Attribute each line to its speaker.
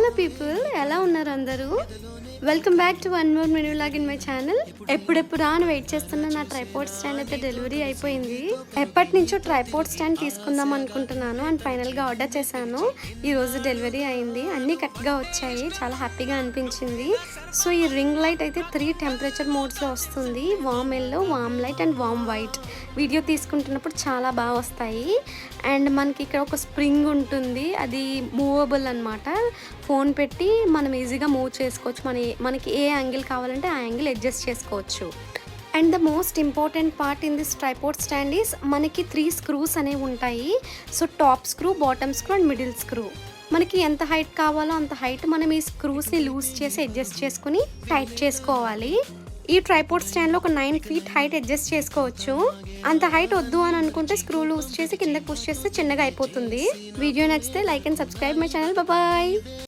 Speaker 1: Hello people, ఎలా ఉన్నారు అందరూ? Welcome back to one more menu log in my channel. ఎప్పుడెప్పుడు అని వెయిట్ చేస్తున్న నా ట్రైపోర్డ్ స్టాండ్ అయితే డెలివరీ అయిపోయింది. ఎప్పటి నుంచో ట్రైపోర్డ్ స్టాండ్ తీసుకుందాం అనుకుంటున్నాను అండ్ ఫైనల్గా ఆర్డర్ చేశాను. ఈరోజు డెలివరీ అయింది, అన్నీ కరెక్ట్గా వచ్చాయి, చాలా హ్యాపీగా అనిపించింది. సో ఈ రింగ్ లైట్ అయితే 3 టెంపరేచర్ మోడ్స్లో వస్తుంది, warm yellow, warm light and warm white. Video తీసుకుంటున్నప్పుడు చాలా బాగా వస్తాయి. అండ్ మనకి ఇక్కడ ఒక స్ప్రింగ్ ఉంటుంది, అది మూవబుల్ అనమాట. ఫోన్ పెట్టి మనం ఈజీగా మూవ్ చేసుకోవచ్చు, మనకి ఏ యాంగిల్ కావాలంటే ఆ యాంగిల్ అడ్జస్ట్ చేసుకోవచ్చు. And the most important part in this tripod stand is మనకి 3 స్క్రూస్ అనేవి ఉంటాయి. So top screw, bottom screw and middle screw. మనకి ఎంత హైట్ కావాలో అంత హైట్ మనం ఈ స్క్రూస్ని లూజ్ చేసి అడ్జస్ట్ చేసుకుని టైట్ చేసుకోవాలి. ఈ ట్రైపోర్డ్ స్టాండ్లో ఒక 9 feet హైట్ అడ్జస్ట్ చేసుకోవచ్చు. అంత హైట్ వద్దు అని అనుకుంటే స్క్రూ లూజ్ చేసి కిందకి పుష్ చేస్తే చిన్నగా అయిపోతుంది. వీడియో నచ్చితే like and subscribe my channel. Bye.